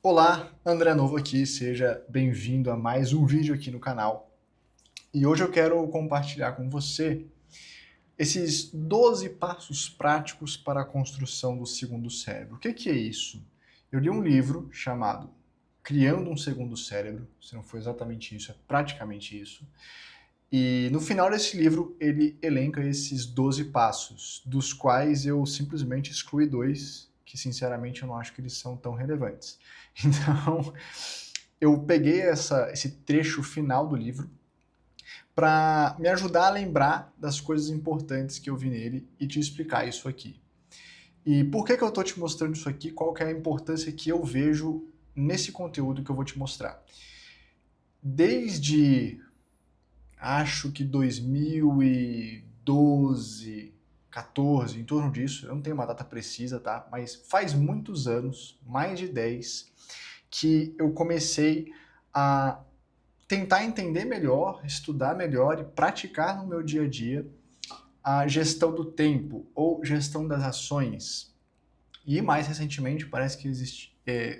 Olá, André Novo aqui, seja bem-vindo a mais um vídeo aqui no canal. E hoje eu quero compartilhar com você esses 12 passos práticos para a construção do segundo cérebro. O que é isso? Eu li um livro chamado Criando um Segundo Cérebro, se não foi exatamente isso, é praticamente isso. E no final desse livro ele elenca esses 12 passos, dos quais eu simplesmente excluí dois, que sinceramente eu não acho que eles são tão relevantes. Então, eu peguei esse trecho final do livro para me ajudar a lembrar das coisas importantes que eu vi nele e te explicar isso aqui. E por que eu estou te mostrando isso aqui? Qual que é a importância que eu vejo nesse conteúdo que eu vou te mostrar? Desde, acho que 2012, 14, em torno disso, eu não tenho uma data precisa, tá? Mas faz muitos anos, mais de 10, que eu comecei a tentar entender melhor, estudar melhor e praticar no meu dia a dia a gestão do tempo ou gestão das ações. E mais recentemente parece que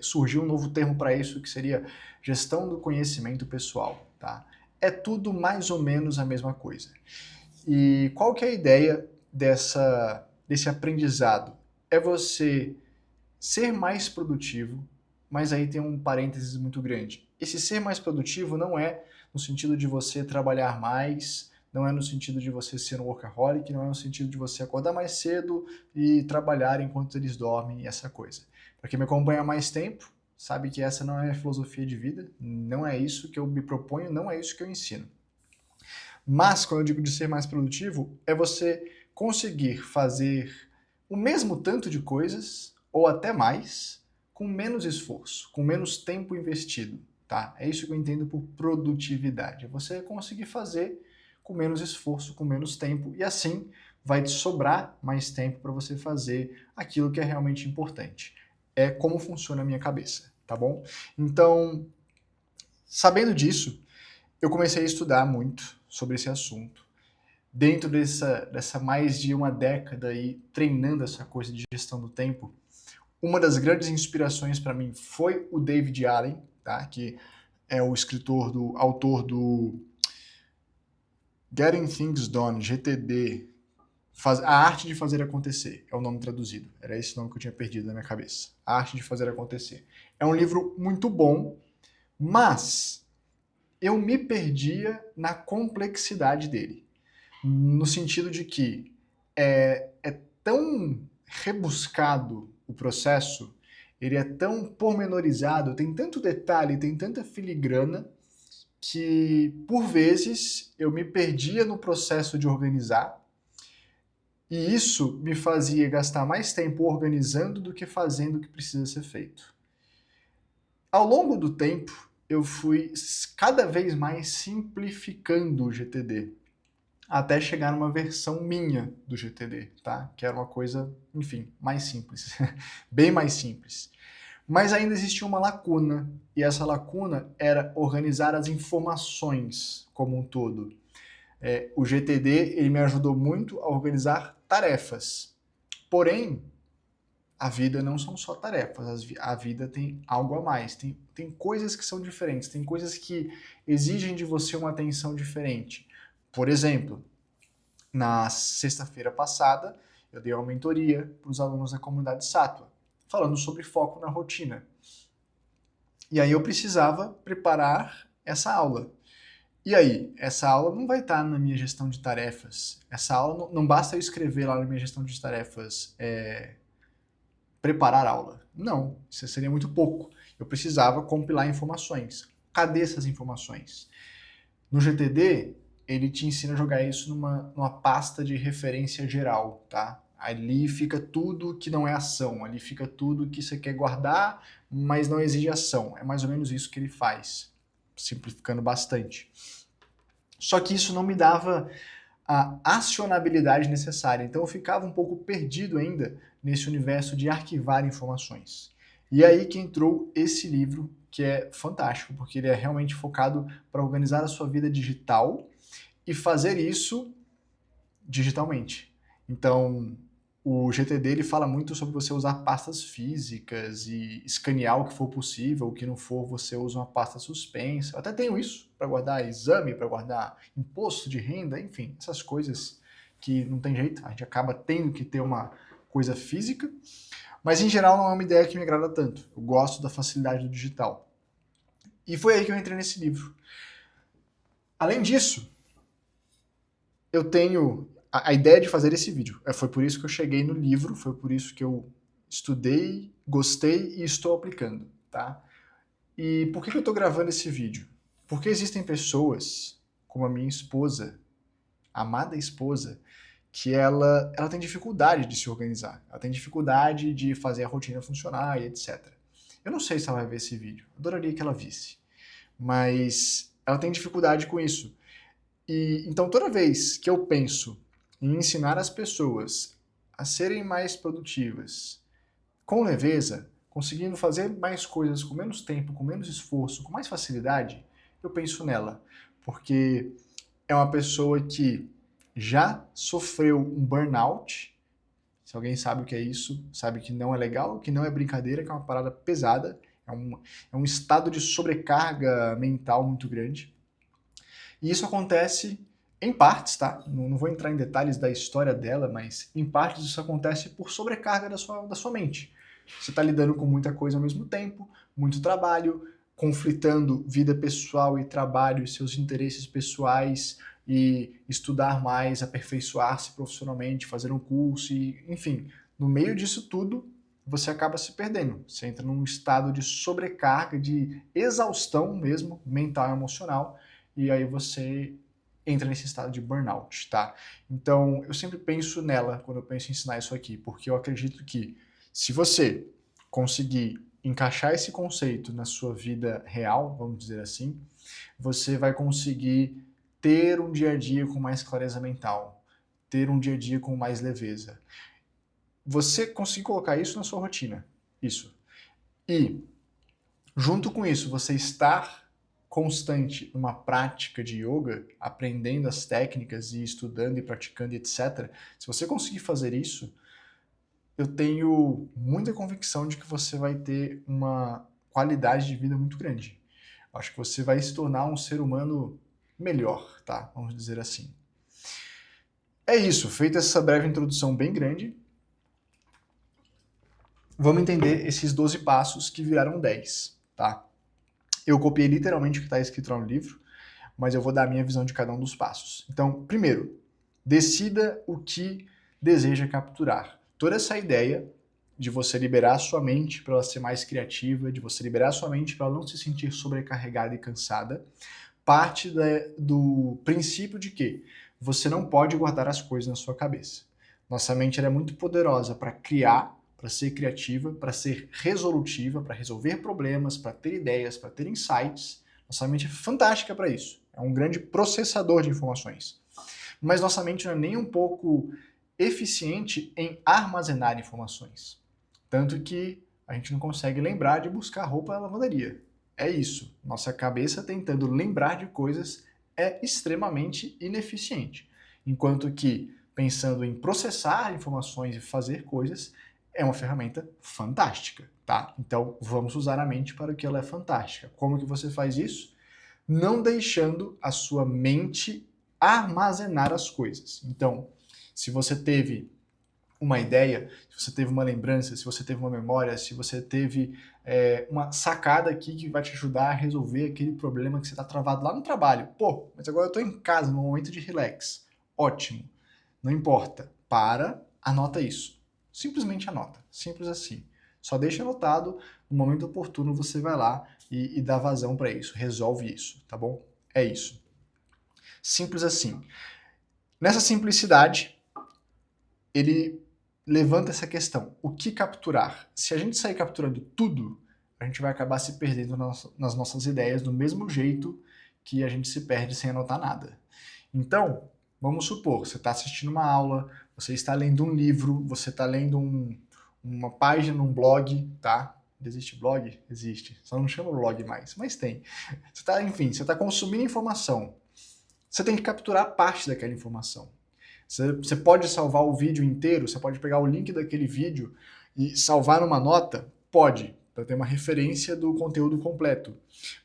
surgiu um novo termo para isso, que seria gestão do conhecimento pessoal. Tá? É tudo mais ou menos a mesma coisa. E qual que é a ideia desse aprendizado? É você ser mais produtivo, mas aí tem um parênteses muito grande. Esse ser mais produtivo não é no sentido de você trabalhar mais, não é no sentido de você ser um workaholic, não é no sentido de você acordar mais cedo e trabalhar enquanto eles dormem e essa coisa. Para quem me acompanha há mais tempo, sabe que essa não é a filosofia de vida, não é isso que eu me proponho, não é isso que eu ensino. Mas, quando eu digo de ser mais produtivo, é você conseguir fazer o mesmo tanto de coisas, ou até mais, com menos esforço, com menos tempo investido, tá? É isso que eu entendo por produtividade. É você conseguir fazer com menos esforço, com menos tempo, e assim vai te sobrar mais tempo para você fazer aquilo que é realmente importante. É como funciona a minha cabeça, tá bom? Então, sabendo disso, eu comecei a estudar muito sobre esse assunto. Dentro dessa mais de uma década aí treinando essa coisa de gestão do tempo, uma das grandes inspirações para mim foi o David Allen, tá? Que é o autor do Getting Things Done, GTD, a arte de fazer acontecer, é o nome traduzido. Era esse nome que eu tinha perdido na minha cabeça. A arte de fazer acontecer. É um livro muito bom, mas eu me perdia na complexidade dele. No sentido de que é tão rebuscado o processo, ele é tão pormenorizado, tem tanto detalhe, tem tanta filigrana, que por vezes eu me perdia no processo de organizar, e isso me fazia gastar mais tempo organizando do que fazendo o que precisa ser feito. Ao longo do tempo, eu fui cada vez mais simplificando o GTD, até chegar numa versão minha do GTD, tá? Que era uma coisa, enfim, mais simples, bem mais simples. Mas ainda existia uma lacuna, e essa lacuna era organizar as informações como um todo. O GTD ele me ajudou muito a organizar tarefas. Porém, a vida não são só tarefas, a vida tem algo a mais, tem coisas que são diferentes, tem coisas que exigem de você uma atenção diferente. Por exemplo, na sexta-feira passada, eu dei uma mentoria para os alunos da comunidade Sátua, falando sobre foco na rotina. E aí eu precisava preparar essa aula. E aí, essa aula não vai estar na minha gestão de tarefas. Essa aula não basta eu escrever lá na minha gestão de tarefas preparar aula. Não, isso seria muito pouco. Eu precisava compilar informações. Cadê essas informações? No GTD, ele te ensina a jogar isso numa pasta de referência geral, tá? Ali fica tudo que não é ação, ali fica tudo que você quer guardar, mas não exige ação. É mais ou menos isso que ele faz, simplificando bastante. Só que isso não me dava a acionabilidade necessária, então eu ficava um pouco perdido ainda nesse universo de arquivar informações. E aí que entrou esse livro, que é fantástico, porque ele é realmente focado para organizar a sua vida digital e fazer isso digitalmente. Então, o GTD ele fala muito sobre você usar pastas físicas e escanear o que for possível, o que não for, você usa uma pasta suspensa. Eu até tenho isso para guardar exame, para guardar imposto de renda, enfim, essas coisas que não tem jeito, a gente acaba tendo que ter uma coisa física, mas em geral não é uma ideia que me agrada tanto. Eu gosto da facilidade do digital. E foi aí que eu entrei nesse livro. Além disso, eu tenho a ideia de fazer esse vídeo. Foi por isso que eu cheguei no livro, foi por isso que eu estudei, gostei e estou aplicando, tá? E por que eu estou gravando esse vídeo? Porque existem pessoas, como a minha esposa, amada esposa, que ela tem dificuldade de se organizar, ela tem dificuldade de fazer a rotina funcionar e etc. Eu não sei se ela vai ver esse vídeo, adoraria que ela visse, mas ela tem dificuldade com isso. E então toda vez que eu penso em ensinar as pessoas a serem mais produtivas, com leveza, conseguindo fazer mais coisas com menos tempo, com menos esforço, com mais facilidade, eu penso nela, porque é uma pessoa que já sofreu um burnout. Se alguém sabe o que é isso, sabe que não é legal, que não é brincadeira, que é uma parada pesada, é um estado de sobrecarga mental muito grande. E isso acontece em partes, tá? Não vou entrar em detalhes da história dela, mas em partes isso acontece por sobrecarga da sua mente. Você está lidando com muita coisa ao mesmo tempo, muito trabalho, conflitando vida pessoal e trabalho e seus interesses pessoais, e estudar mais, aperfeiçoar-se profissionalmente, fazer um curso, e, enfim, no meio disso tudo, você acaba se perdendo. Você entra num estado de sobrecarga, de exaustão mesmo, mental e emocional, e aí você entra nesse estado de burnout, tá? Então, eu sempre penso nela quando eu penso em ensinar isso aqui, porque eu acredito que se você conseguir encaixar esse conceito na sua vida real, vamos dizer assim, você vai conseguir ter um dia a dia com mais clareza mental, ter um dia a dia com mais leveza. Você conseguir colocar isso na sua rotina, isso. E, junto com isso, você estar constante numa prática de yoga, aprendendo as técnicas e estudando e praticando, etc. Se você conseguir fazer isso, eu tenho muita convicção de que você vai ter uma qualidade de vida muito grande. Acho que você vai se tornar um ser humano melhor, tá? Vamos dizer assim. É isso, feita essa breve introdução bem grande, vamos entender esses 12 passos que viraram 10, tá? Eu copiei literalmente o que está escrito lá no livro, mas eu vou dar a minha visão de cada um dos passos. Então, primeiro, decida o que deseja capturar. Toda essa ideia de você liberar a sua mente para ela ser mais criativa, de você liberar a sua mente para ela não se sentir sobrecarregada e cansada, parte do princípio de que você não pode guardar as coisas na sua cabeça. Nossa mente é muito poderosa para criar, para ser criativa, para ser resolutiva, para resolver problemas, para ter ideias, para ter insights. Nossa mente é fantástica para isso. É um grande processador de informações. Mas nossa mente não é nem um pouco eficiente em armazenar informações. Tanto que a gente não consegue lembrar de buscar roupa na lavanderia. É isso. Nossa cabeça tentando lembrar de coisas é extremamente ineficiente. Enquanto que pensando em processar informações e fazer coisas é uma ferramenta fantástica, tá? Então vamos usar a mente para o que ela é fantástica. Como que você faz isso? Não deixando a sua mente armazenar as coisas. Então, se você teve uma ideia, se você teve uma lembrança, se você teve uma memória, se você teve uma sacada aqui que vai te ajudar a resolver aquele problema que você está travado lá no trabalho. Pô, mas agora eu estou em casa, no momento de relax. Ótimo. Não importa. Anota isso. Simplesmente anota. Simples assim. Só deixa anotado, no momento oportuno você vai lá e dá vazão para isso. Resolve isso, tá bom? É isso. Simples assim. Nessa simplicidade, ele levanta essa questão. O que capturar? Se a gente sair capturando tudo, a gente vai acabar se perdendo nas nossas ideias do mesmo jeito que a gente se perde sem anotar nada. Então, vamos supor, você está assistindo uma aula, você está lendo um livro, você está lendo uma página num blog, tá? Existe blog? Existe. Só não chama blog mais, mas tem. Enfim, você está consumindo informação. Você tem que capturar parte daquela informação. Você pode salvar o vídeo inteiro, você pode pegar o link daquele vídeo e salvar numa nota? Pode, para ter uma referência do conteúdo completo.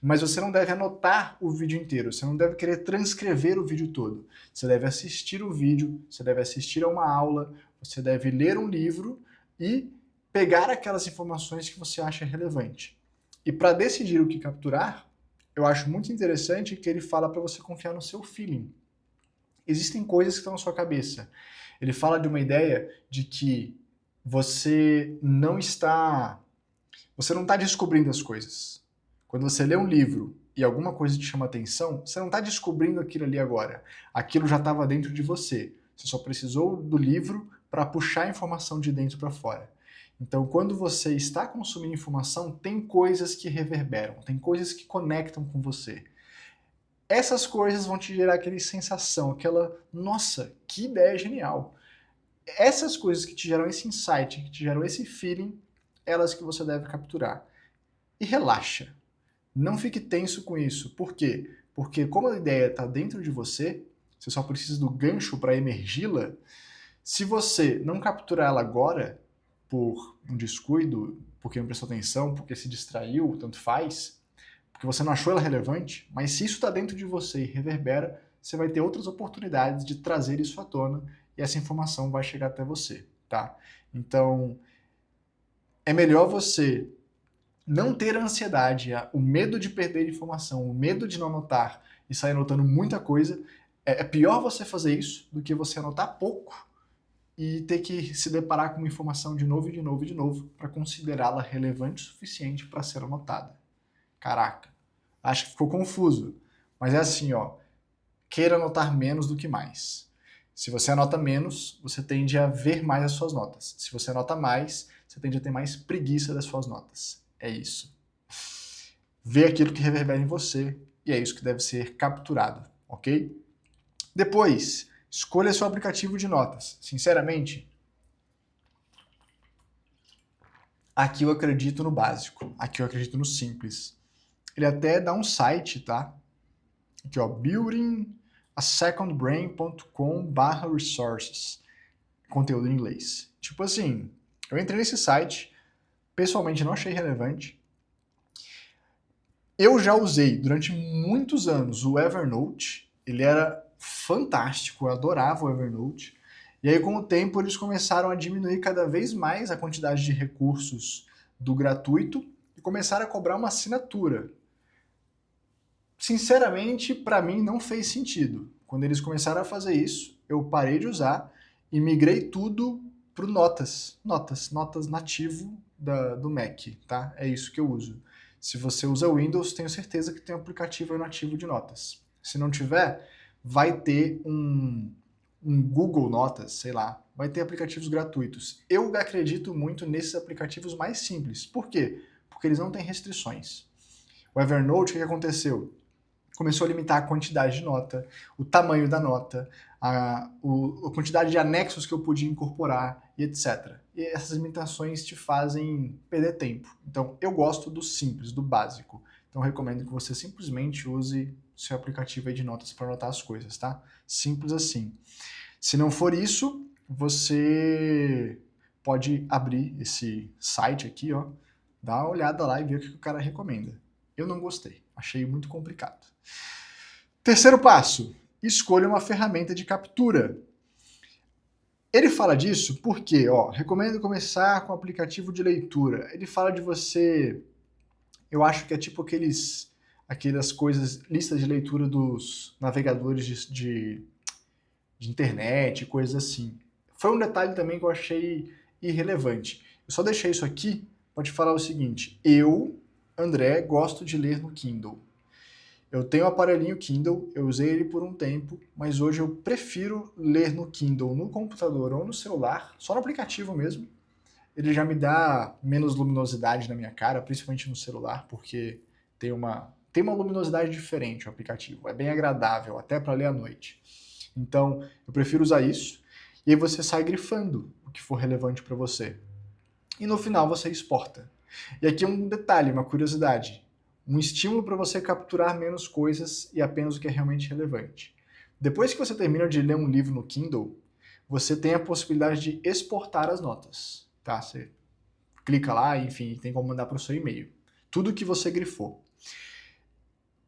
Mas você não deve anotar o vídeo inteiro, você não deve querer transcrever o vídeo todo. Você deve assistir o vídeo, você deve assistir a uma aula, você deve ler um livro e pegar aquelas informações que você acha relevante. E para decidir o que capturar, eu acho muito interessante que ele fala para você confiar no seu feeling. Existem coisas que estão na sua cabeça. Ele fala de uma ideia de que você não está descobrindo as coisas. Quando você lê um livro e alguma coisa te chama atenção, você não está descobrindo aquilo ali agora. Aquilo já estava dentro de você. Você só precisou do livro para puxar a informação de dentro para fora. Então, quando você está consumindo informação, tem coisas que reverberam, tem coisas que conectam com você. Essas coisas vão te gerar aquela sensação, aquela, nossa, que ideia genial. Essas coisas que te geram esse insight, que te geram esse feeling, elas que você deve capturar. E relaxa. Não fique tenso com isso. Por quê? Porque como a ideia está dentro de você, você só precisa do gancho para emergi-la. Se você não capturar ela agora, por um descuido, porque não prestou atenção, porque se distraiu, tanto faz, porque você não achou ela relevante, mas se isso está dentro de você e reverbera, você vai ter outras oportunidades de trazer isso à tona e essa informação vai chegar até você, tá? Então, é melhor você não ter a ansiedade, o medo de perder informação, o medo de não anotar e sair anotando muita coisa. É pior você fazer isso do que você anotar pouco e ter que se deparar com uma informação de novo e de novo e de novo para considerá-la relevante o suficiente para ser anotada. Caraca, acho que ficou confuso. Mas é assim, ó, queira anotar menos do que mais. Se você anota menos, você tende a ver mais as suas notas. Se você anota mais, você tende a ter mais preguiça das suas notas. É isso. Vê aquilo que reverbera em você e é isso que deve ser capturado, ok? Depois, escolha seu aplicativo de notas. Sinceramente, aqui eu acredito no básico, aqui eu acredito no simples. Ele até dá um site, tá? Aqui, ó, buildingasecondbrain.com/resources. Conteúdo em inglês. Tipo assim, eu entrei nesse site, pessoalmente não achei relevante. Eu já usei durante muitos anos o Evernote, ele era fantástico, eu adorava o Evernote. E aí, com o tempo, eles começaram a diminuir cada vez mais a quantidade de recursos do gratuito e começaram a cobrar uma assinatura. Sinceramente, para mim não fez sentido. Quando eles começaram a fazer isso, eu parei de usar e migrei tudo para o Notas. Notas nativo do Mac, tá? É isso que eu uso. Se você usa Windows, tenho certeza que tem um aplicativo nativo de notas. Se não tiver, vai ter um Google Notas, sei lá. Vai ter aplicativos gratuitos. Eu acredito muito nesses aplicativos mais simples. Por quê? Porque eles não têm restrições. O Evernote, o que aconteceu? Começou a limitar a quantidade de nota, o tamanho da nota, a quantidade de anexos que eu podia incorporar e etc. E essas limitações te fazem perder tempo. Então, eu gosto do simples, do básico. Então, eu recomendo que você simplesmente use seu aplicativo aí de notas para anotar as coisas, tá? Simples assim. Se não for isso, você pode abrir esse site aqui, ó, dá uma olhada lá e ver o que o cara recomenda. Eu não gostei, achei muito complicado. Terceiro passo, escolha uma ferramenta de captura. Ele fala disso porque, ó, recomendo começar com o aplicativo de leitura. Ele fala de você, eu acho que é tipo aquelas coisas, listas de leitura dos navegadores de internet, coisas assim. Foi um detalhe também que eu achei irrelevante. Eu só deixei isso aqui para te falar o seguinte, eu, André, gosto de ler no Kindle. Eu tenho um aparelhinho Kindle, eu usei ele por um tempo, mas hoje eu prefiro ler no Kindle, no computador ou no celular, só no aplicativo mesmo. Ele já me dá menos luminosidade na minha cara, principalmente no celular, porque tem uma luminosidade diferente o aplicativo. É bem agradável, até para ler à noite. Então, eu prefiro usar isso, e aí você sai grifando o que for relevante para você. E no final você exporta. E aqui um detalhe, uma curiosidade. Um estímulo para você capturar menos coisas e apenas o que é realmente relevante. Depois que você termina de ler um livro no Kindle, você tem a possibilidade de exportar as notas, tá? Você clica lá, enfim, tem como mandar para o seu e-mail. Tudo que você grifou.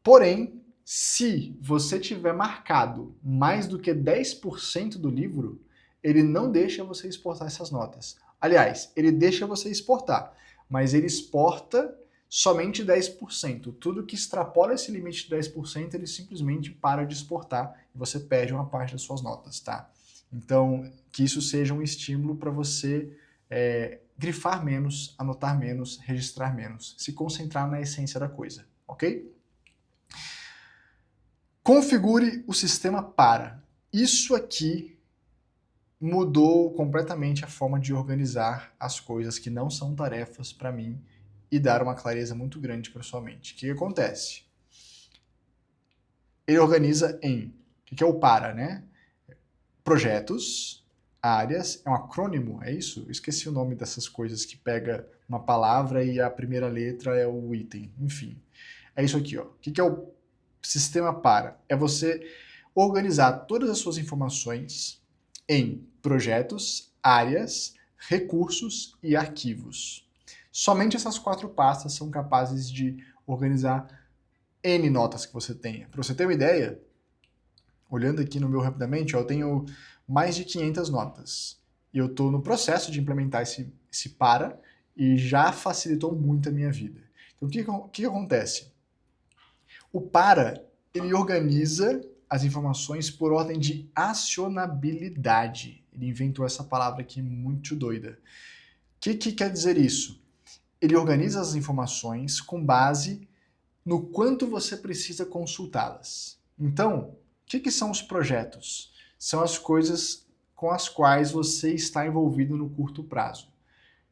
Porém, se você tiver marcado mais do que 10% do livro, ele não deixa você exportar essas notas. Aliás, ele deixa você exportar, mas ele exporta somente 10%. Tudo que extrapola esse limite de 10%, ele simplesmente para de exportar e você perde uma parte das suas notas, tá? Então, que isso seja um estímulo para você grifar menos, anotar menos, registrar menos, se concentrar na essência da coisa, ok? Configure o sistema para. Isso aqui mudou completamente a forma de organizar as coisas que não são tarefas para mim e dar uma clareza muito grande para sua mente. O que acontece? Ele organiza em, o que é o para, né? Projetos, áreas, é um acrônimo, é isso? Eu esqueci o nome dessas coisas que pega uma palavra e a primeira letra é o item, enfim. É isso aqui, ó. O que é o sistema para? É você organizar todas as suas informações em projetos, áreas, recursos e arquivos. Somente essas 4 pastas são capazes de organizar N notas que você tenha. Para você ter uma ideia, olhando aqui no meu rapidamente, eu tenho mais de 500 notas. E eu estou no processo de implementar esse para e já facilitou muito a minha vida. Então, o que acontece? O para, ele organiza as informações por ordem de acionabilidade. Ele inventou essa palavra aqui muito doida. O que quer dizer isso? Ele organiza as informações com base no quanto você precisa consultá-las. Então, o que são os projetos? São as coisas com as quais você está envolvido no curto prazo.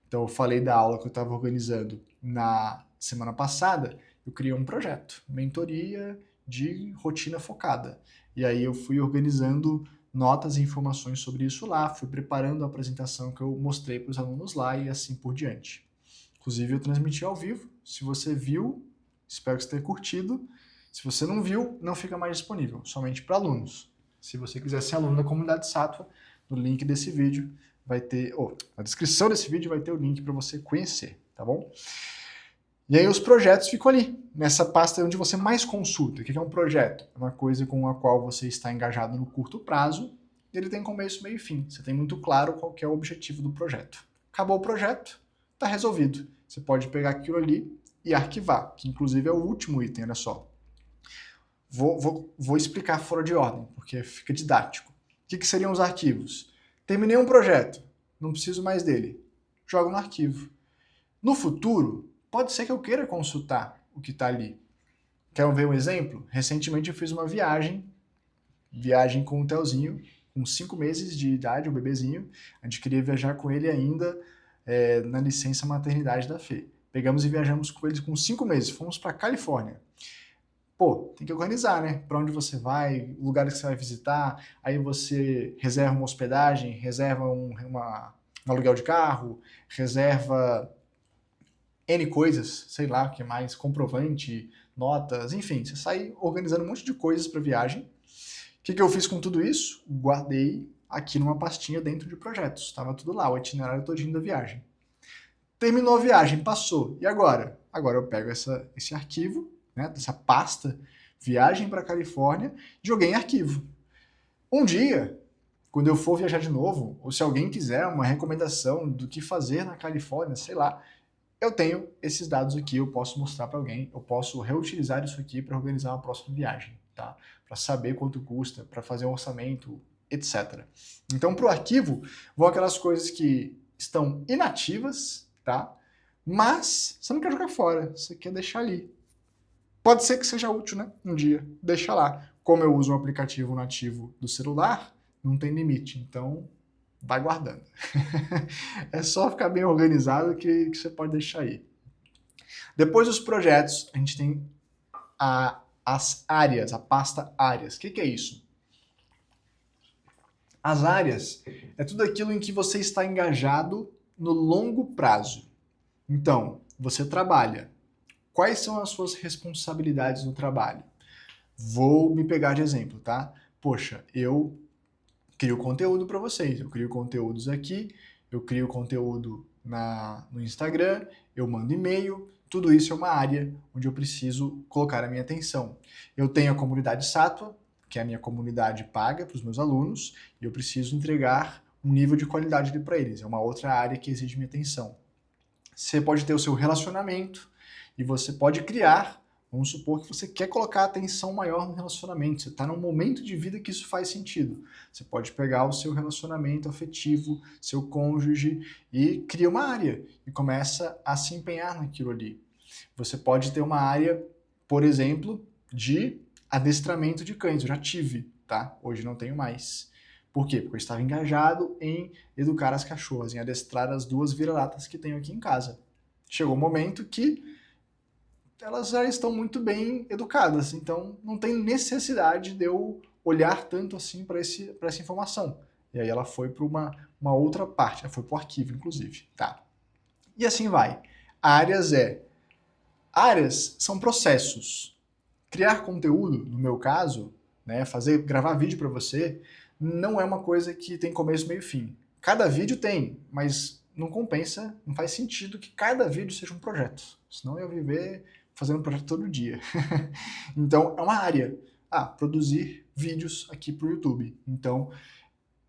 Então, eu falei da aula que eu estava organizando na semana passada, eu criei um projeto, mentoria de rotina focada. E aí eu fui organizando notas e informações sobre isso lá, fui preparando a apresentação que eu mostrei para os alunos lá e assim por diante. Inclusive, eu transmiti ao vivo. Se você viu, espero que você tenha curtido. Se você não viu, não fica mais disponível, somente para alunos. Se você quiser ser aluno da comunidade Sattva, no link desse vídeo vai ter, na descrição desse vídeo vai ter o link para você conhecer, tá bom? E aí os projetos ficam ali, nessa pasta onde você mais consulta. O que é um projeto? É uma coisa com a qual você está engajado no curto prazo, e ele tem começo, meio e fim. Você tem muito claro qual que é o objetivo do projeto. Acabou o projeto, está resolvido. Você pode pegar aquilo ali e arquivar, que inclusive é o último item, olha só. Vou explicar fora de ordem, porque fica didático. O que seriam os arquivos? Terminei um projeto, não preciso mais dele. Jogo no arquivo. No futuro, pode ser que eu queira consultar o que está ali. Quer ver um exemplo? Recentemente eu fiz uma viagem com o Telzinho, com 5 meses de idade, o bebezinho. A gente queria viajar com ele ainda na licença maternidade da Fê. Pegamos e viajamos com ele com 5 meses, fomos para Califórnia. Pô, tem que organizar, né? Para onde você vai, lugares que você vai visitar, aí você reserva uma hospedagem, reserva um aluguel de carro, reserva N coisas, sei lá, o que mais, comprovante, notas, enfim, você sai organizando um monte de coisas para viagem. O que eu fiz com tudo isso? Guardei aqui numa pastinha dentro de projetos, estava tudo lá, o itinerário todinho da viagem. Terminou a viagem, passou, e agora? Agora eu pego esse arquivo, né, dessa pasta, viagem para Califórnia, joguei em arquivo. Um dia, quando eu for viajar de novo, ou se alguém quiser uma recomendação do que fazer na Califórnia, sei lá, eu tenho esses dados aqui, eu posso mostrar para alguém, eu posso reutilizar isso aqui para organizar uma próxima viagem, tá? Para saber quanto custa, para fazer um orçamento, etc. Então, para o arquivo, vão aquelas coisas que estão inativas, tá? Mas você não quer jogar fora, você quer deixar ali. Pode ser que seja útil, né? Um dia, deixa lá. Como eu uso um aplicativo nativo do celular, não tem limite, então vai guardando. É só ficar bem organizado que você pode deixar aí. Depois dos projetos, a gente tem as áreas, a pasta áreas. O que é isso? As áreas é tudo aquilo em que você está engajado no longo prazo. Então, você trabalha. Quais são as suas responsabilidades no trabalho? Vou me pegar de exemplo, tá? Poxa, eu crio conteúdo para vocês. Eu crio conteúdos aqui, eu crio conteúdo no Instagram, eu mando e-mail, tudo isso é uma área onde eu preciso colocar a minha atenção. Eu tenho a comunidade Sattva, que é a minha comunidade paga para os meus alunos, e eu preciso entregar um nível de qualidade ali para eles. É uma outra área que exige minha atenção. Você pode ter o seu relacionamento e você pode criar, vamos supor que você quer colocar atenção maior no relacionamento, você está num momento de vida que isso faz sentido. Você pode pegar o seu relacionamento afetivo, seu cônjuge e cria uma área e começa a se empenhar naquilo ali. Você pode ter uma área, por exemplo, de adestramento de cães. Eu já tive, tá? Hoje não tenho mais. Por quê? Porque eu estava engajado em educar as cachorras, em adestrar as 2 vira-latas que tenho aqui em casa. Chegou um momento que elas já estão muito bem educadas, então não tem necessidade de eu olhar tanto assim para essa informação. E aí ela foi para uma outra parte, ela foi para o arquivo, inclusive. Tá? E assim vai. Áreas são processos. Criar conteúdo, no meu caso, né, gravar vídeo para você, não é uma coisa que tem começo, meio e fim. Cada vídeo tem, mas não compensa, não faz sentido que cada vídeo seja um projeto. Senão eu ia viver fazendo um projeto todo dia. Então, é uma área. Produzir vídeos aqui para o YouTube. Então,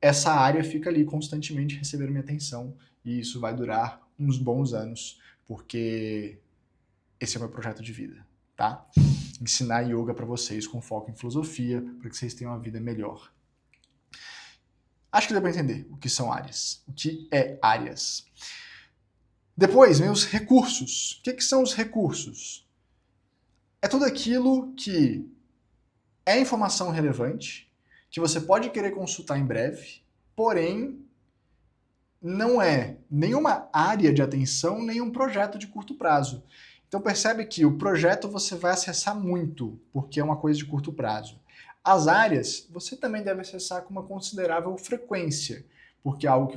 essa área fica ali constantemente recebendo minha atenção e isso vai durar uns bons anos, porque esse é o meu projeto de vida, tá? Ensinar yoga para vocês com foco em filosofia, para que vocês tenham uma vida melhor. Acho que deu para entender o que são áreas. O que é áreas? Depois, vem os recursos. O que são os recursos? É tudo aquilo que é informação relevante, que você pode querer consultar em breve, porém não é nenhuma área de atenção, nem um projeto de curto prazo. Então percebe que o projeto você vai acessar muito, porque é uma coisa de curto prazo. As áreas você também deve acessar com uma considerável frequência, porque é algo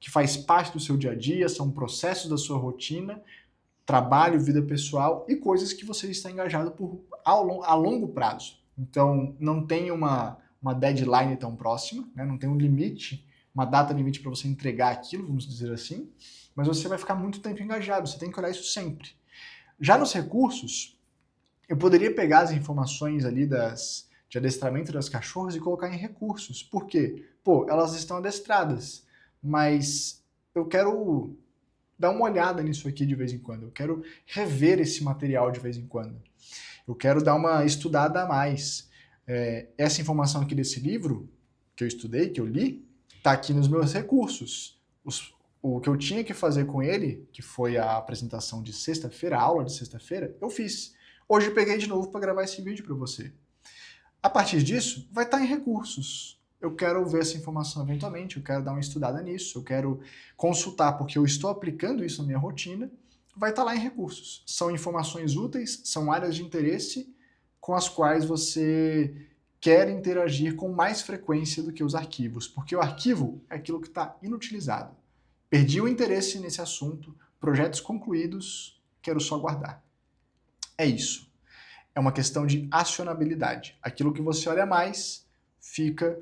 que faz parte do seu dia a dia, são processos da sua rotina, trabalho, vida pessoal e coisas que você está engajado a longo prazo. Então não tem uma deadline tão próxima, né? Não tem um limite, uma data limite para você entregar aquilo, vamos dizer assim, mas você vai ficar muito tempo engajado, você tem que olhar isso sempre. Já nos recursos, eu poderia pegar as informações ali de adestramento das cachorras e colocar em recursos. Por quê? Elas estão adestradas, mas eu quero dar uma olhada nisso aqui de vez em quando, eu quero rever esse material de vez em quando, eu quero dar uma estudada a mais. Essa informação aqui desse livro, que eu estudei, que eu li, está aqui nos meus recursos. O que eu tinha que fazer com ele, que foi a apresentação de sexta-feira, a aula de sexta-feira, eu fiz. Hoje eu peguei de novo para gravar esse vídeo para você. A partir disso, vai estar em recursos. Eu quero ver essa informação eventualmente, eu quero dar uma estudada nisso, eu quero consultar porque eu estou aplicando isso na minha rotina, vai estar lá em recursos. São informações úteis, são áreas de interesse com as quais você quer interagir com mais frequência do que os arquivos, porque o arquivo é aquilo que está inutilizado. Perdi o interesse nesse assunto, projetos concluídos, quero só guardar. É isso. É uma questão de acionabilidade. Aquilo que você olha mais fica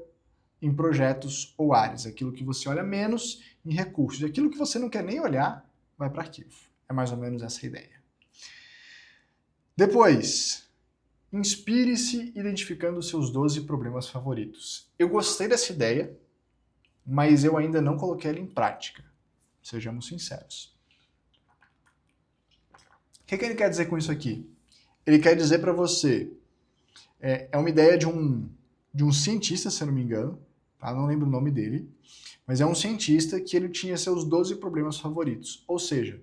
em projetos ou áreas. Aquilo que você olha menos em recursos. E aquilo que você não quer nem olhar vai para arquivo. É mais ou menos essa a ideia. Depois, inspire-se identificando os seus 12 problemas favoritos. Eu gostei dessa ideia, mas eu ainda não coloquei ela em prática. Sejamos sinceros. O que ele quer dizer com isso aqui? Ele quer dizer para você, é uma ideia de um cientista, se eu não me engano, tá? Não lembro o nome dele, mas é um cientista que ele tinha seus 12 problemas favoritos, ou seja,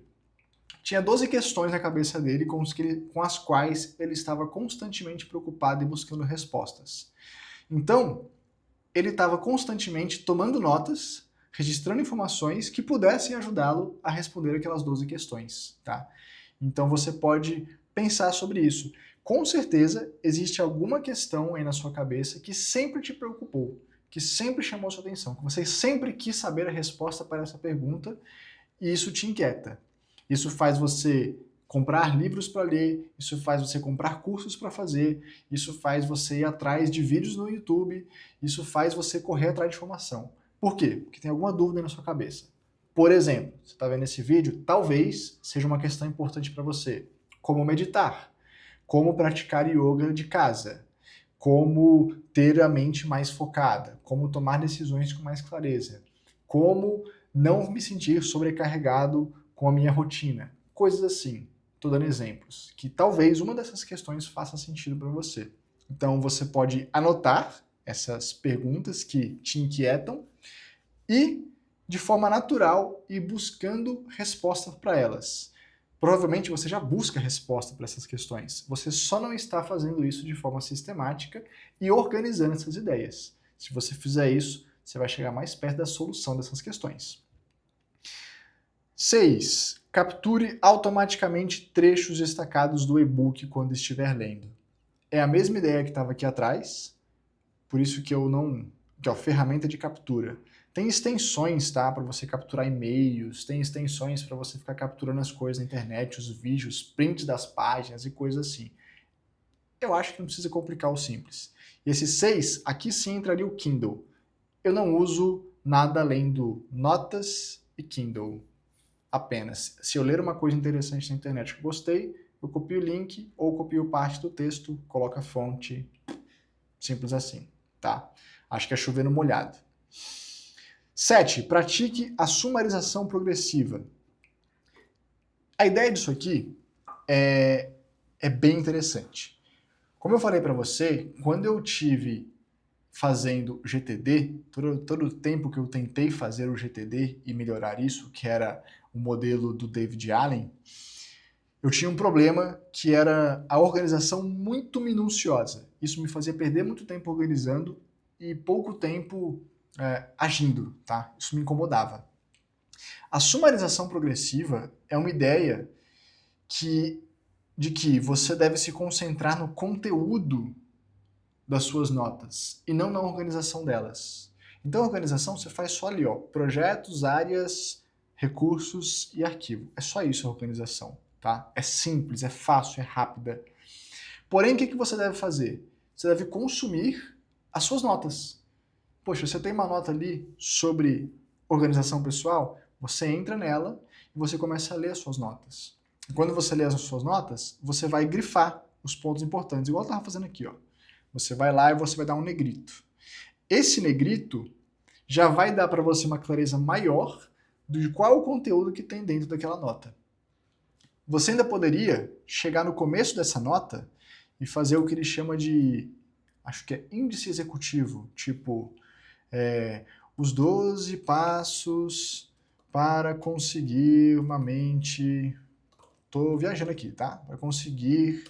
tinha 12 questões na cabeça dele com as quais ele estava constantemente preocupado e buscando respostas. Então, ele estava constantemente tomando notas, registrando informações que pudessem ajudá-lo a responder aquelas 12 questões, tá? Então você pode pensar sobre isso. Com certeza existe alguma questão aí na sua cabeça que sempre te preocupou, que sempre chamou sua atenção, que você sempre quis saber a resposta para essa pergunta e isso te inquieta. Isso faz você comprar livros para ler, isso faz você comprar cursos para fazer, isso faz você ir atrás de vídeos no YouTube, isso faz você correr atrás de informação. Por quê? Porque tem alguma dúvida na sua cabeça. Por exemplo, você está vendo esse vídeo, talvez seja uma questão importante para você. Como meditar, como praticar yoga de casa, como ter a mente mais focada, como tomar decisões com mais clareza, como não me sentir sobrecarregado com a minha rotina, coisas assim. Estou dando exemplos, que talvez uma dessas questões faça sentido para você. Então você pode anotar essas perguntas que te inquietam e, de forma natural, ir buscando respostas para elas. Provavelmente você já busca resposta para essas questões. Você só não está fazendo isso de forma sistemática e organizando essas ideias. Se você fizer isso, você vai chegar mais perto da solução dessas questões. 6. Capture automaticamente trechos destacados do e-book quando estiver lendo. É a mesma ideia que estava aqui atrás, por isso que eu não... Aqui, ó, ferramenta de captura. Tem extensões, tá, para você capturar e-mails, tem extensões para você ficar capturando as coisas na internet, os vídeos, prints das páginas e coisas assim. Eu acho que não precisa complicar o simples. E esse 6, aqui sim entraria o Kindle. Eu não uso nada além do Notas e Kindle. Apenas. Se eu ler uma coisa interessante na internet que eu gostei, eu copio o link ou copio parte do texto, coloco a fonte. Simples assim, tá? Acho que é chover no molhado. 7. Pratique a sumarização progressiva. A ideia disso aqui é bem interessante. Como eu falei para você, quando eu tive fazendo GTD, todo o tempo que eu tentei fazer o GTD e melhorar isso, que era o modelo do David Allen, eu tinha um problema que era a organização muito minuciosa. Isso me fazia perder muito tempo organizando e pouco tempo agindo, tá? Isso me incomodava. A sumarização progressiva é uma ideia de que você deve se concentrar no conteúdo das suas notas e não na organização delas. Então a organização você faz só ali, ó, projetos, áreas, recursos e arquivo. É só isso a organização, tá? É simples, é fácil, é rápida. Porém, o que você deve fazer? Você deve consumir as suas notas. Poxa, você tem uma nota ali sobre organização pessoal, você entra nela e você começa a ler as suas notas. E quando você lê as suas notas, você vai grifar os pontos importantes, igual eu estava fazendo aqui, ó. Você vai lá e você vai dar um negrito. Esse negrito já vai dar para você uma clareza maior de qual é o conteúdo que tem dentro daquela nota. Você ainda poderia chegar no começo dessa nota e fazer o que ele chama de, acho que é índice executivo, tipo, os 12 passos para conseguir uma mente... Tô viajando aqui, tá? Para conseguir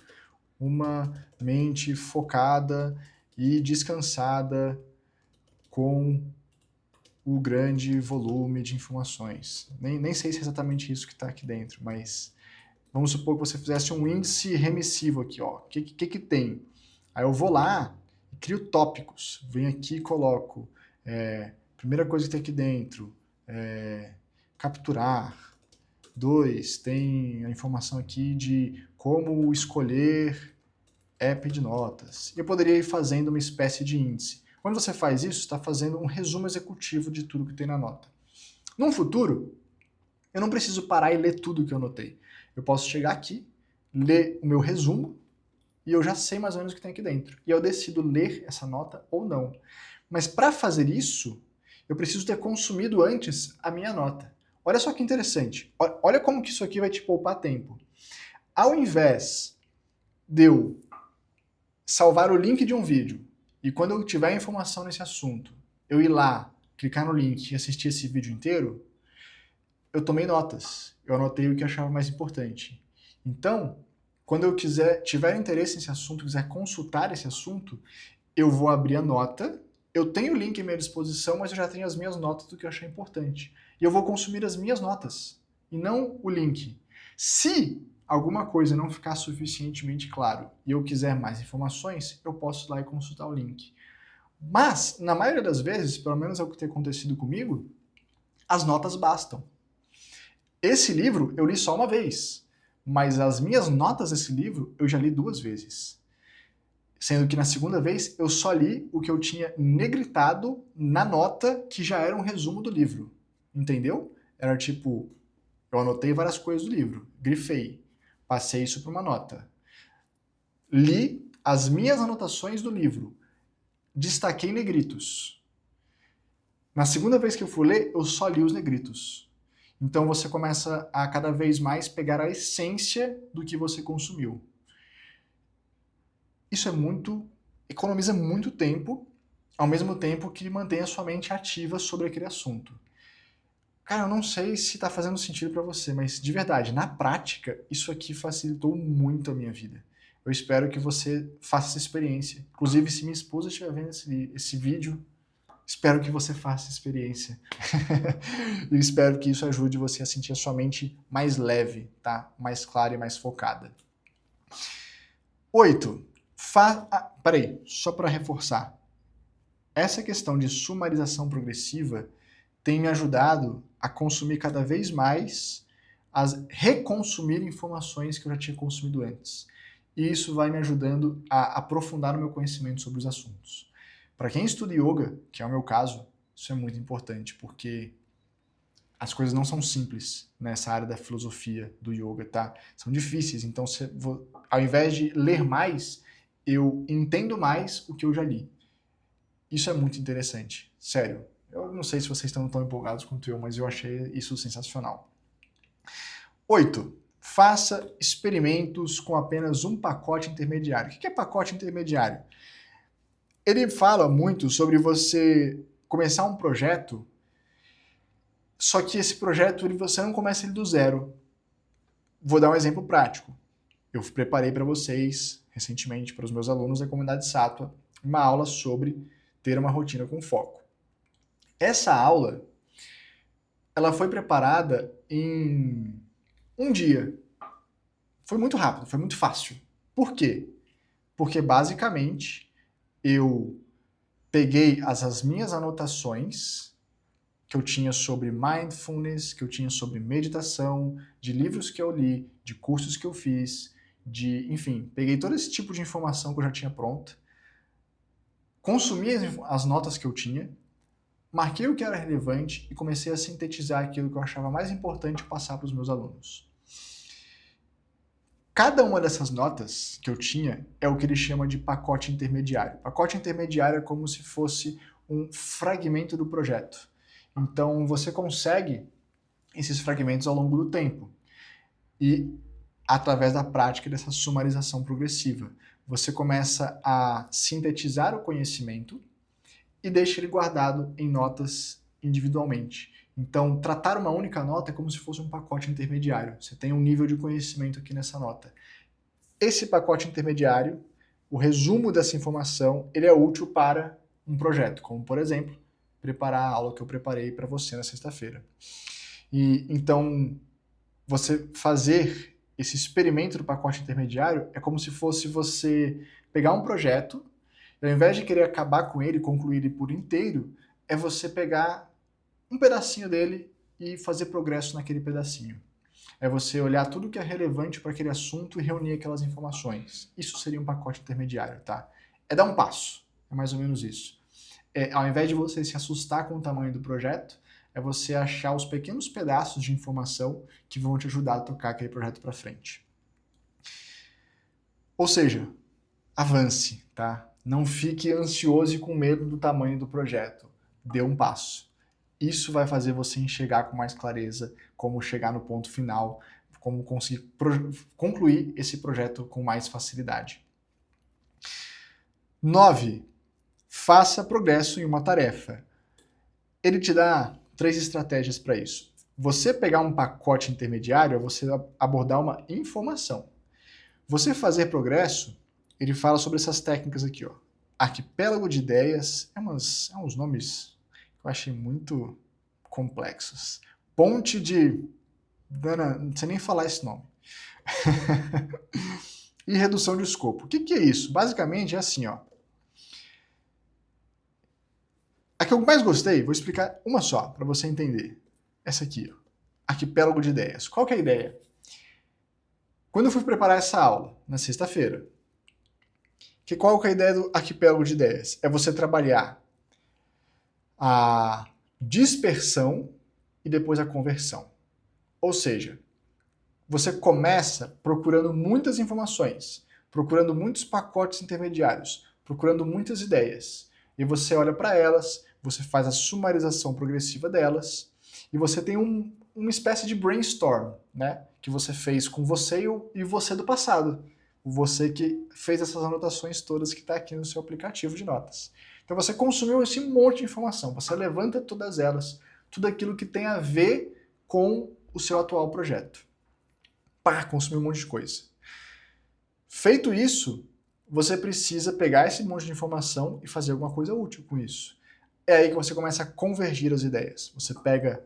uma mente focada e descansada com o grande volume de informações. Nem sei se é exatamente isso que está aqui dentro, mas vamos supor que você fizesse um índice remissivo aqui, ó. O que tem? Aí eu vou lá e crio tópicos. Venho aqui e coloco primeira coisa que tem aqui dentro, capturar. 2, tem a informação aqui de como escolher app de notas. Eu poderia ir fazendo uma espécie de índice. Quando você faz isso, está fazendo um resumo executivo de tudo que tem na nota. No futuro, eu não preciso parar e ler tudo que eu anotei. Eu posso chegar aqui, ler o meu resumo, e eu já sei mais ou menos o que tem aqui dentro. E eu decido ler essa nota ou não. Mas para fazer isso, eu preciso ter consumido antes a minha nota. Olha só que interessante. Olha como que isso aqui vai te poupar tempo. Ao invés de eu salvar o link de um vídeo e quando eu tiver informação nesse assunto, eu ir lá, clicar no link e assistir esse vídeo inteiro, eu tomei notas. Eu anotei o que eu achava mais importante. Então, quando eu tiver interesse nesse assunto, quiser consultar esse assunto, eu vou abrir a nota. Eu tenho o link à minha disposição, mas eu já tenho as minhas notas do que eu achei importante. E eu vou consumir as minhas notas, e não o link. Se alguma coisa não ficar suficientemente claro e eu quiser mais informações, eu posso ir lá e consultar o link. Mas, na maioria das vezes, pelo menos é o que tem acontecido comigo, as notas bastam. Esse livro eu li só uma vez, mas as minhas notas desse livro eu já li 2 vezes. Sendo que na segunda vez eu só li o que eu tinha negritado na nota, que já era um resumo do livro. Entendeu? Era tipo, eu anotei várias coisas do livro, grifei, passei isso para uma nota. Li as minhas anotações do livro, destaquei negritos. Na segunda vez que eu fui ler, eu só li os negritos. Então você começa a cada vez mais pegar a essência do que você consumiu. Isso economiza muito tempo, ao mesmo tempo que mantém a sua mente ativa sobre aquele assunto. Cara, eu não sei se está fazendo sentido para você, mas de verdade, na prática, isso aqui facilitou muito a minha vida. Eu espero que você faça essa experiência. Inclusive, se minha esposa estiver vendo esse vídeo, espero que você faça essa experiência. Eu espero que isso ajude você a sentir a sua mente mais leve, tá? Mais clara e mais focada. 8. Peraí, só para reforçar. Essa questão de sumarização progressiva tem me ajudado a consumir cada vez mais, a reconsumir informações que eu já tinha consumido antes. E isso vai me ajudando a aprofundar o meu conhecimento sobre os assuntos. Para quem estuda yoga, que é o meu caso, isso é muito importante, porque as coisas não são simples nessa área da filosofia do yoga, tá? São difíceis, então ao invés de ler mais, eu entendo mais o que eu já li. Isso é muito interessante, sério. Eu não sei se vocês estão tão empolgados quanto eu, mas eu achei isso sensacional. 8. Faça experimentos com apenas um pacote intermediário. O que é pacote intermediário? Ele fala muito sobre você começar um projeto, só que esse projeto você não começa ele do zero. Vou dar um exemplo prático. Eu preparei para vocês, recentemente, para os meus alunos da comunidade Sattva, uma aula sobre ter uma rotina com foco. Essa aula, ela foi preparada em um dia. Foi muito rápido, foi muito fácil. Por quê? Porque, basicamente, eu peguei as minhas anotações que eu tinha sobre mindfulness, que eu tinha sobre meditação, de livros que eu li, de cursos que eu fiz, enfim, peguei todo esse tipo de informação que eu já tinha pronta, consumi as notas que eu tinha, marquei o que era relevante e comecei a sintetizar aquilo que eu achava mais importante passar para os meus alunos. Cada uma dessas notas que eu tinha é o que ele chama de pacote intermediário. Pacote intermediário é como se fosse um fragmento do projeto. Então você consegue esses fragmentos ao longo do tempo e através da prática dessa sumarização progressiva. Você começa a sintetizar o conhecimento e deixa ele guardado em notas individualmente. Então, tratar uma única nota é como se fosse um pacote intermediário. Você tem um nível de conhecimento aqui nessa nota. Esse pacote intermediário, o resumo dessa informação, ele é útil para um projeto, como, por exemplo, preparar a aula que eu preparei para você na sexta-feira. E então, você fazer esse experimento do pacote intermediário é como se fosse você pegar um projeto e, ao invés de querer acabar com ele, concluir ele por inteiro, é você pegar um pedacinho dele e fazer progresso naquele pedacinho. É você olhar tudo que é relevante para aquele assunto e reunir aquelas informações. Isso seria um pacote intermediário, tá? É dar um passo, é mais ou menos isso. Ao invés de você se assustar com o tamanho do projeto, é você achar os pequenos pedaços de informação que vão te ajudar a tocar aquele projeto para frente. Ou seja, avance, tá? Não fique ansioso e com medo do tamanho do projeto. Dê um passo. Isso vai fazer você enxergar com mais clareza como chegar no ponto final, como conseguir concluir esse projeto com mais facilidade. 9. Faça progresso em uma tarefa. Ele te dá 3 estratégias para isso. Você pegar um pacote intermediário é você abordar uma informação. Você fazer progresso, ele fala sobre essas técnicas aqui, ó. Arquipélago de ideias, é uns nomes que eu achei muito complexos. Ponte de... não sei nem falar esse nome. E redução de escopo. O que é isso? Basicamente é assim, ó. A que eu mais gostei, vou explicar uma só, para você entender. Essa aqui, ó. Arquipélago de ideias. Qual que é a ideia? Quando eu fui preparar essa aula, na sexta-feira, qual que é a ideia do arquipélago de ideias? É você trabalhar a dispersão e depois a conversão. Ou seja, você começa procurando muitas informações, procurando muitos pacotes intermediários, procurando muitas ideias. E você olha para elas, você faz a sumarização progressiva delas, e você tem uma espécie de brainstorm, né? Que você fez com você e você do passado. Você que fez essas anotações todas que está aqui no seu aplicativo de notas. Então você consumiu esse monte de informação, você levanta todas elas, tudo aquilo que tem a ver com o seu atual projeto. Pá, consumiu um monte de coisa. Feito isso, você precisa pegar esse monte de informação e fazer alguma coisa útil com isso. É aí que você começa a convergir as ideias. Você pega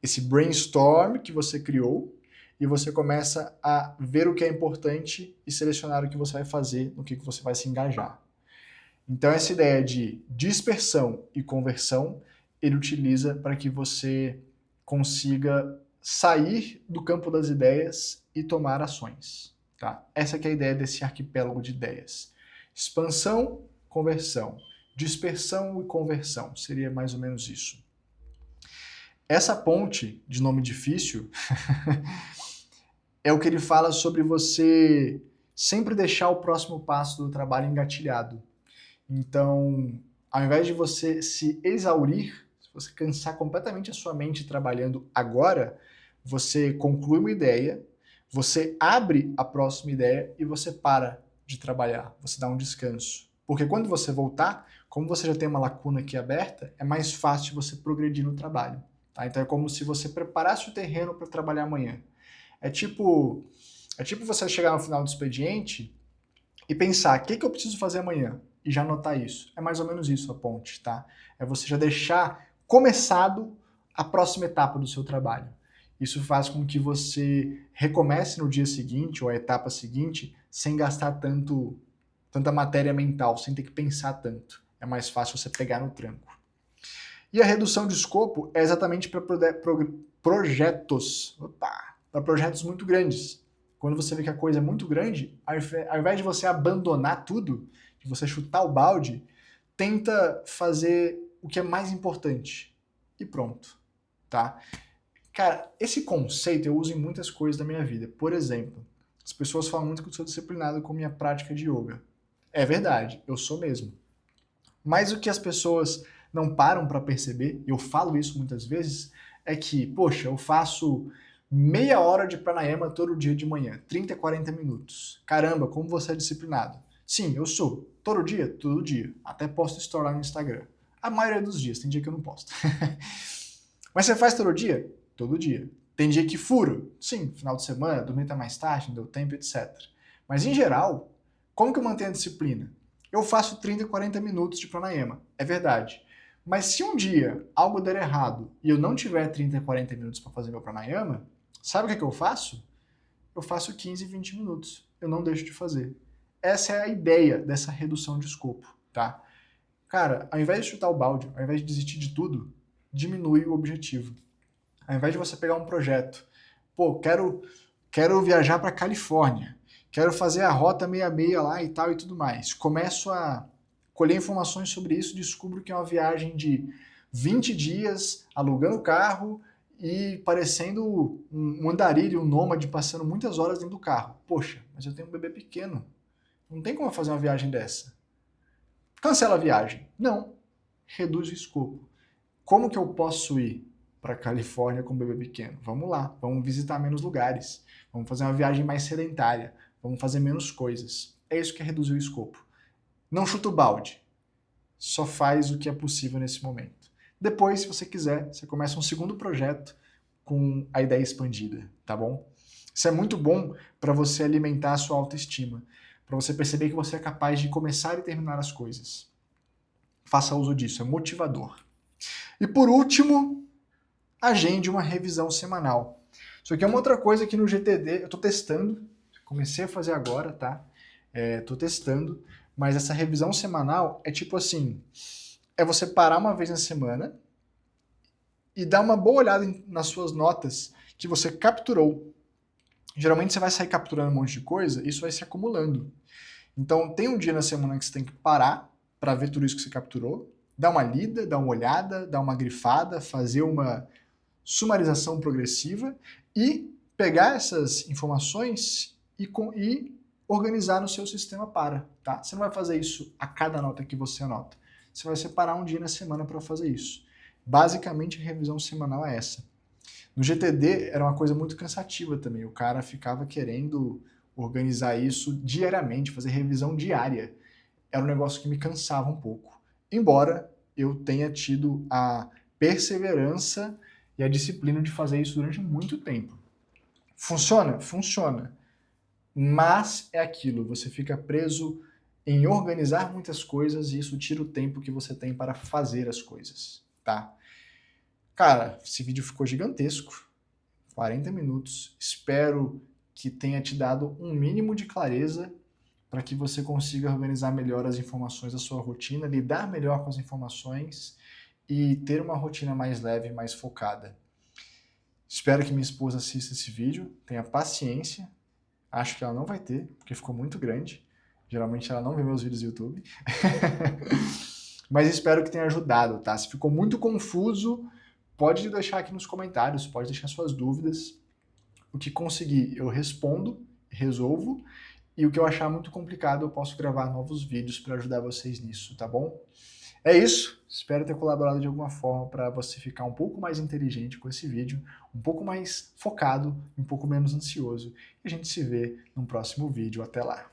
esse brainstorm que você criou e você começa a ver o que é importante e selecionar o que você vai fazer, no que você vai se engajar. Então essa ideia de dispersão e conversão, ele utiliza para que você consiga sair do campo das ideias e tomar ações. Tá? Essa que é a ideia desse arquipélago de ideias. Expansão, conversão. Dispersão e conversão. Seria mais ou menos isso. Essa ponte de nome difícil é o que ele fala sobre você sempre deixar o próximo passo do trabalho engatilhado. Então, ao invés de você se exaurir, se você cansar completamente a sua mente trabalhando agora, você conclui uma ideia, você abre a próxima ideia e você para de trabalhar, você dá um descanso. Porque quando você voltar, como você já tem uma lacuna aqui aberta, é mais fácil você progredir no trabalho. Tá? Então é como se você preparasse o terreno para trabalhar amanhã. É tipo você chegar no final do expediente e pensar, o que eu preciso fazer amanhã? E já anotar isso. É mais ou menos isso a ponte, tá? É você já deixar começado a próxima etapa do seu trabalho. Isso faz com que você recomece no dia seguinte ou a etapa seguinte sem gastar tanta matéria mental, sem ter que pensar tanto. É mais fácil você pegar no tranco. E a redução de escopo é exatamente para projetos. Para projetos muito grandes. Quando você vê que a coisa é muito grande, ao invés de você abandonar tudo, de você chutar o balde, tenta fazer o que é mais importante. E pronto. Tá? Cara, esse conceito eu uso em muitas coisas da minha vida. Por exemplo, as pessoas falam muito que eu sou disciplinado com minha prática de yoga. É verdade, eu sou mesmo. Mas o que as pessoas não param para perceber, e eu falo isso muitas vezes, é que, poxa, eu faço meia hora de pranayama todo dia de manhã, 30, 40 minutos. Caramba, como você é disciplinado. Sim, eu sou. Todo dia? Todo dia. Até posto story lá no Instagram. A maioria dos dias, tem dia que eu não posto. Mas você faz todo dia? Todo dia. Tem dia que furo? Sim, final de semana, dormir até mais tarde, não deu tempo, etc. Mas em geral, como que eu mantenho a disciplina? Eu faço 30, 40 minutos de pranayama. É verdade. Mas se um dia algo der errado e eu não tiver 30, 40 minutos para fazer meu pranayama, sabe o que eu faço? Eu faço 15, 20 minutos. Eu não deixo de fazer. Essa é a ideia dessa redução de escopo, tá? Cara, ao invés de chutar o balde, ao invés de desistir de tudo, diminui o objetivo. Ao invés de você pegar um projeto, pô, quero viajar para Califórnia, quero fazer a rota 66 lá e tal e tudo mais. Começo a colher informações sobre isso, descubro que é uma viagem de 20 dias, alugando carro e parecendo um andarilho, um nômade, passando muitas horas dentro do carro. Poxa, mas eu tenho um bebê pequeno. Não tem como eu fazer uma viagem dessa. Cancela a viagem. Não. Reduz o escopo. Como que eu posso ir para Califórnia com um bebê pequeno? Vamos lá, vamos visitar menos lugares. Vamos fazer uma viagem mais sedentária. Vamos fazer menos coisas. É isso que é reduzir o escopo. Não chuta o balde. Só faz o que é possível nesse momento. Depois, se você quiser, você começa um segundo projeto com a ideia expandida, tá bom? Isso é muito bom para você alimentar a sua autoestima, para você perceber que você é capaz de começar e terminar as coisas. Faça uso disso, é motivador. E por último, agende uma revisão semanal. Isso aqui é uma outra coisa que no GTD eu estou testando, comecei a fazer agora, tá? Estou testando, mas essa revisão semanal é tipo assim, é você parar uma vez na semana e dar uma boa olhada nas suas notas que você capturou. geralmente você vai sair capturando um monte de coisa, isso vai se acumulando. Então tem um dia na semana que você tem que parar para ver tudo isso que você capturou, dar uma lida, dar uma olhada, dar uma grifada, fazer uma sumarização progressiva e pegar essas informações e organizar no seu sistema para, tá? Você não vai fazer isso a cada nota que você anota. Você vai separar um dia na semana para fazer isso. Basicamente, a revisão semanal é essa. No GTD era uma coisa muito cansativa também. O cara ficava querendo organizar isso diariamente, fazer revisão diária. Era um negócio que me cansava um pouco. Embora eu tenha tido a perseverança e a disciplina de fazer isso durante muito tempo. Funciona? Funciona. Mas é aquilo, você fica preso em organizar muitas coisas e isso tira o tempo que você tem para fazer as coisas, tá? Cara, esse vídeo ficou gigantesco, 40 minutos. Espero que tenha te dado um mínimo de clareza para que você consiga organizar melhor as informações da sua rotina, lidar melhor com as informações e ter uma rotina mais leve, mais focada. Espero que minha esposa assista esse vídeo, tenha paciência. Acho que ela não vai ter, porque ficou muito grande. Geralmente ela não vê meus vídeos no YouTube. Mas espero que tenha ajudado, tá? Se ficou muito confuso, pode deixar aqui nos comentários, pode deixar suas dúvidas. O que conseguir, eu respondo, resolvo. E o que eu achar muito complicado, eu posso gravar novos vídeos para ajudar vocês nisso, tá bom? É isso. Espero ter colaborado de alguma forma para você ficar um pouco mais inteligente com esse vídeo, um pouco mais focado, um pouco menos ansioso. E a gente se vê no próximo vídeo. Até lá!